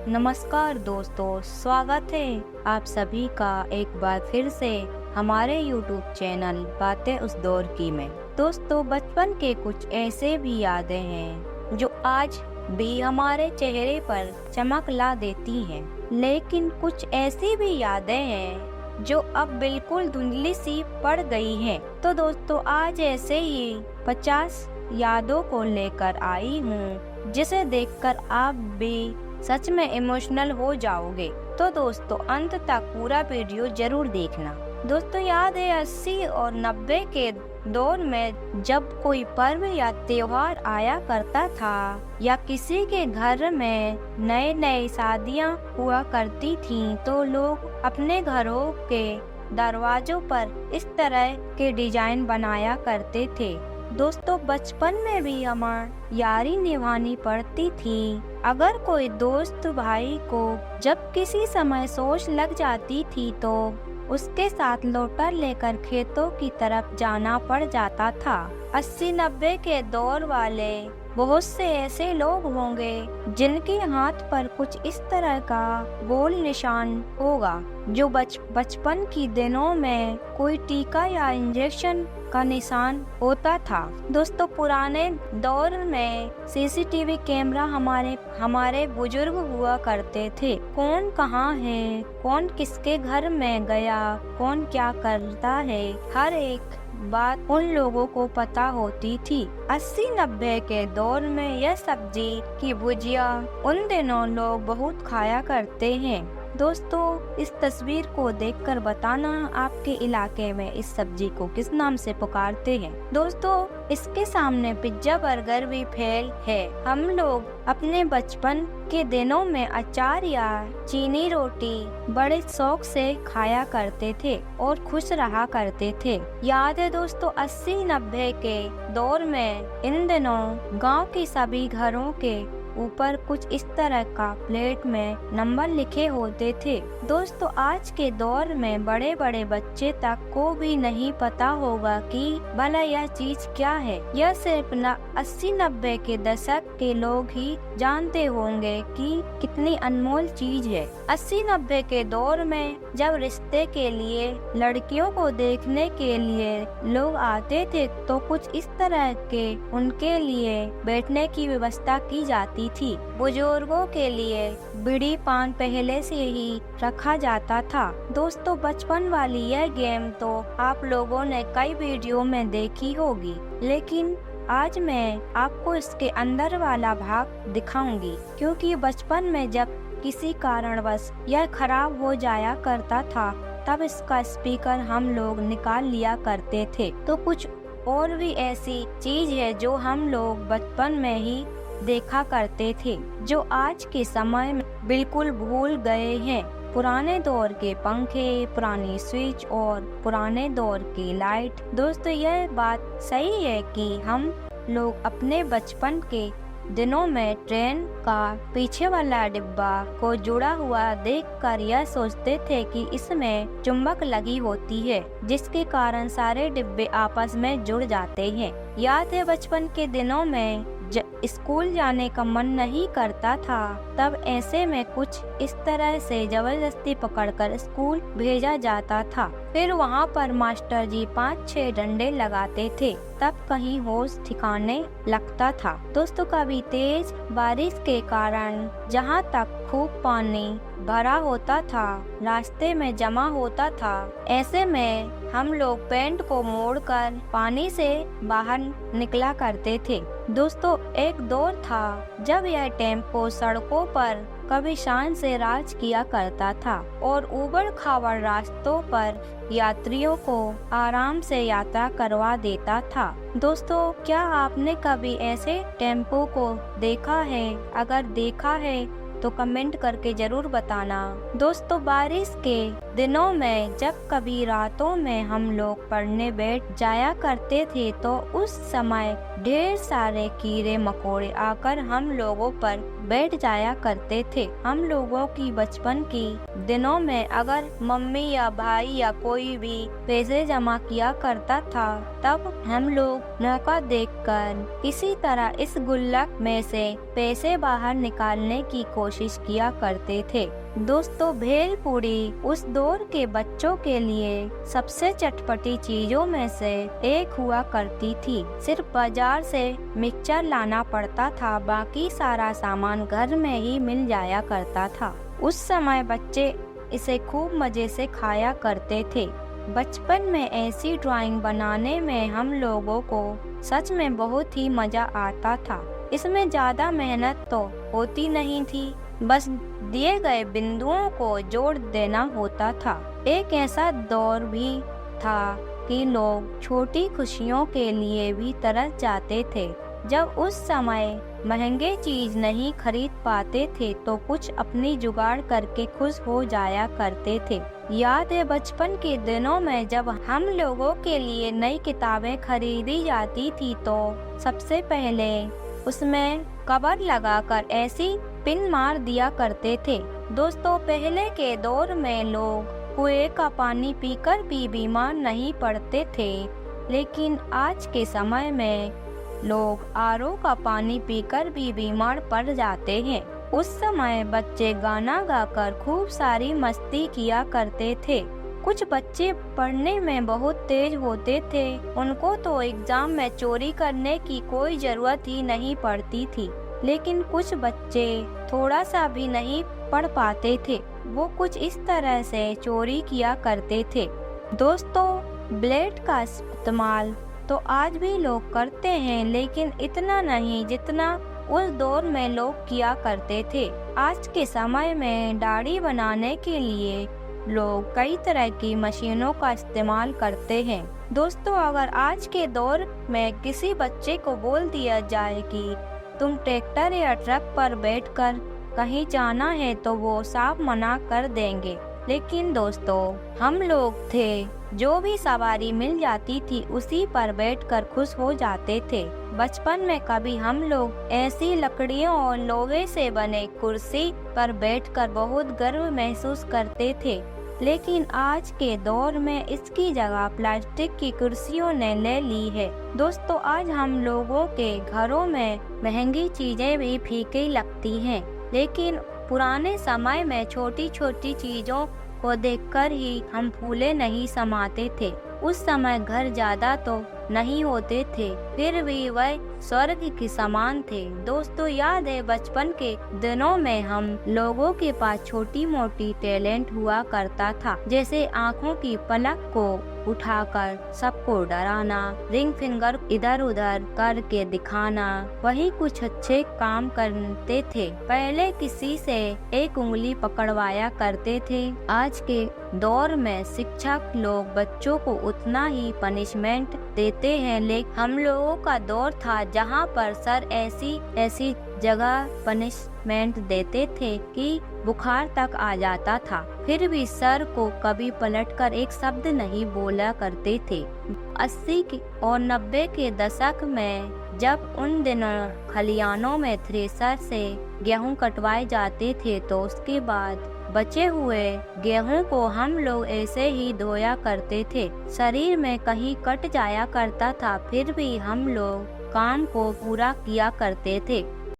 नमस्कार दोस्तों, स्वागत है आप सभी का एक बार फिर से हमारे YouTube चैनल बातें उस दौर की में। दोस्तों, बचपन के कुछ ऐसे भी यादें हैं जो आज भी हमारे चेहरे पर चमक ला देती हैं, लेकिन कुछ ऐसी भी यादें हैं जो अब बिल्कुल धुंधली सी पड़ गई हैं। तो दोस्तों, आज ऐसे ही 50 यादों को लेकर आई हूँ जिसे देखकर आप भी सच में इमोशनल हो जाओगे। तो दोस्तों, अंत तक पूरा वीडियो जरूर देखना। दोस्तों, याद है 80 और 90 के दौर में जब कोई पर्व या त्योहार आया करता था या किसी के घर में नए नए शादियां हुआ करती थीं, तो लोग अपने घरों के दरवाजों पर इस तरह के डिजाइन बनाया करते थे। दोस्तों, बचपन में भी हमारी यारी निभानी पड़ती थी। अगर कोई दोस्त भाई को जब किसी समय सोच लग जाती थी तो उसके साथ लोटा लेकर खेतों की तरफ जाना पड़ जाता था। 80-90 के दौर वाले बहुत से ऐसे लोग होंगे जिनके हाथ पर कुछ इस तरह का गोल निशान होगा जो बचपन की दिनों में कोई टीका या इंजेक्शन का निशान होता था। दोस्तों, पुराने दौर में सीसीटीवी कैमरा हमारे बुजुर्ग हुआ करते थे। कौन कहाँ है, कौन किसके घर में गया, कौन क्या करता है, हर एक बात उन लोगों को पता होती थी। 80-90 के दौर में यह सब्जी की भुजिया उन दिनों लोग बहुत खाया करते हैं। दोस्तों, इस तस्वीर को देखकर बताना आपके इलाके में इस सब्जी को किस नाम से पुकारते हैं। दोस्तों, इसके सामने पिज्जा बर्गर भी फेल है। हम लोग अपने बचपन के दिनों में अचार या चीनी रोटी बड़े शौक से खाया करते थे और खुश रहा करते थे। याद है दोस्तों, 80-90 के दौर में इन दिनों गांव के सभी घरों के ऊपर कुछ इस तरह का प्लेट में नंबर लिखे होते थे। दोस्तों, आज के दौर में बड़े बड़े बच्चे तक को भी नहीं पता होगा कि भला यह चीज क्या है। यह सिर्फ 80-90 के दशक के लोग ही जानते होंगे कि कितनी अनमोल चीज है। 80-90 के दौर में जब रिश्ते के लिए लड़कियों को देखने के लिए लोग आते थे तो कुछ इस तरह के उनके लिए बैठने की व्यवस्था की जाती थी। बुजुर्गों के लिए बीड़ी पान पहले से ही रखा जाता था। दोस्तों, बचपन वाली यह गेम तो आप लोगों ने कई वीडियो में देखी होगी, लेकिन आज मैं आपको इसके अंदर वाला भाग दिखाऊंगी, क्योंकि बचपन में जब किसी कारणवश यह खराब हो जाया करता था तब इसका स्पीकर हम लोग निकाल लिया करते थे। तो कुछ और भी ऐसी चीज है जो हम लोग बचपन में ही देखा करते थे, जो आज के समय में बिल्कुल भूल गए हैं। पुराने दौर के पंखे, पुरानी स्विच और पुराने दौर की लाइट। दोस्तों, यह बात सही है कि हम लोग अपने बचपन के दिनों में ट्रेन का पीछे वाला डिब्बा को जुड़ा हुआ देखकर यह सोचते थे कि इसमें चुंबक लगी होती है, जिसके कारण सारे डिब्बे आपस में जुड़ जाते हैं। याद है बचपन के दिनों में स्कूल जाने का मन नहीं करता था, तब ऐसे में कुछ इस तरह से जबरदस्ती पकड़कर स्कूल भेजा जाता था। फिर वहाँ पर मास्टर जी 5-6 डंडे लगाते थे, तब कहीं होश ठिकाने लगता था। दोस्तों, कभी तेज बारिश के कारण जहाँ तक खूब पानी भरा होता था, रास्ते में जमा होता था, ऐसे में हम लोग पैंट को मोड़कर पानी से बाहर निकला करते थे। दोस्तों, एक दौर था जब यह टेम्पो सड़कों पर कभी शान से राज किया करता था और उबड़ खाबड़ रास्तों पर यात्रियों को आराम से यात्रा करवा देता था। दोस्तों, क्या आपने कभी ऐसे टेम्पो को देखा है? अगर देखा है तो कमेंट करके जरूर बताना। दोस्तों, बारिश के दिनों में जब कभी रातों में हम लोग पढ़ने बैठ जाया करते थे तो उस समय ढेर सारे कीड़े मकोड़े आकर हम लोगों पर बैठ जाया करते थे। हम लोगों की बचपन की दिनों में अगर मम्मी या भाई या कोई भी पैसे जमा किया करता था, तब हम लोग मौका देखकर किसी तरह इस गुल्लक में से पैसे बाहर निकालने की कोशिश किया करते थे। दोस्तों, भेलपूरी उस दौर के बच्चों के लिए सबसे चटपटी चीजों में से एक हुआ करती थी। सिर्फ बाजार से मिक्सचर लाना पड़ता था, बाकी सारा सामान घर में ही मिल जाया करता था। उस समय बच्चे इसे खूब मजे से खाया करते थे। बचपन में ऐसी ड्राइंग बनाने में हम लोगों को सच में बहुत ही मजा आता था। इसमें ज्यादा मेहनत तो होती नहीं थी, बस दिए गए बिंदुओं को जोड़ देना होता था। एक ऐसा दौर भी था कि लोग छोटी खुशियों के लिए भी तरस जाते थे। जब उस समय महंगे चीज नहीं खरीद पाते थे तो कुछ अपनी जुगाड़ करके खुश हो जाया करते थे। याद है बचपन के दिनों में जब हम लोगों के लिए नई किताबें खरीदी जाती थी तो सबसे पहले उसमें कवर लगाकर ऐसी पिन मार दिया करते थे। दोस्तों, पहले के दौर में लोग कुएं का पानी पीकर भी बीमार नहीं पड़ते थे, लेकिन आज के समय में लोग आरओ का पानी पीकर भी बीमार पड़ जाते हैं। उस समय बच्चे गाना गाकर खूब सारी मस्ती किया करते थे। कुछ बच्चे पढ़ने में बहुत तेज होते थे, उनको तो एग्जाम में चोरी करने की कोई जरूरत ही नहीं पड़ती थी। लेकिन कुछ बच्चे थोड़ा सा भी नहीं पढ़ पाते थे, वो कुछ इस तरह से चोरी किया करते थे। दोस्तों, ब्लेड का इस्तेमाल तो आज भी लोग करते हैं, लेकिन इतना नहीं जितना उस दौर में लोग किया करते थे। आज के समय में दाढ़ी बनाने के लिए लोग कई तरह की मशीनों का इस्तेमाल करते हैं। दोस्तों, अगर आज के दौर में किसी बच्चे को बोल दिया जाए कि तुम ट्रैक्टर या ट्रक पर बैठकर कहीं जाना है तो वो साफ मना कर देंगे। लेकिन दोस्तों, हम लोग थे जो भी सवारी मिल जाती थी उसी पर बैठकर खुश हो जाते थे। बचपन में कभी हम लोग ऐसी लकड़ियों और लोहे से बने कुर्सी पर बैठकर बहुत गर्व महसूस करते थे, लेकिन आज के दौर में इसकी जगह प्लास्टिक की कुर्सियों ने ले ली है। दोस्तों, आज हम लोगों के घरों में महंगी चीजें भी फीकी लगती हैं, लेकिन पुराने समय में छोटी छोटी चीजों को देखकर ही हम फूले नहीं समाते थे। उस समय घर ज्यादा तो नहीं होते थे, फिर भी वह स्वर्ग के समान थे। दोस्तों, याद है बचपन के दिनों में हम लोगों के पास छोटी मोटी टैलेंट हुआ करता था, जैसे आँखों की पलक को उठाकर सबको डराना, रिंग फिंगर इधर उधर करके दिखाना, वही कुछ अच्छे काम करते थे। पहले किसी से एक उंगली पकड़वाया करते थे। आज के दौर में शिक्षक लोग बच्चों को उतना ही पनिशमेंट देते हैं, लेकिन हम लोगों का दौर था जहाँ पर सर ऐसी जगह पनिशमेंट देते थे कि बुखार तक आ जाता था, फिर भी सर को कभी पलटकर एक शब्द नहीं बोला करते थे। 80 और 90 के दशक में जब उन दिनों खलियानों में थ्रेसर से गेहूं कटवाए जाते थे तो उसके बाद बचे हुए गेहूं को हम लोग ऐसे ही धोया करते थे। शरीर में कहीं कट जाया करता था, फिर भी हम लोग काम को पूरा किया करते थे।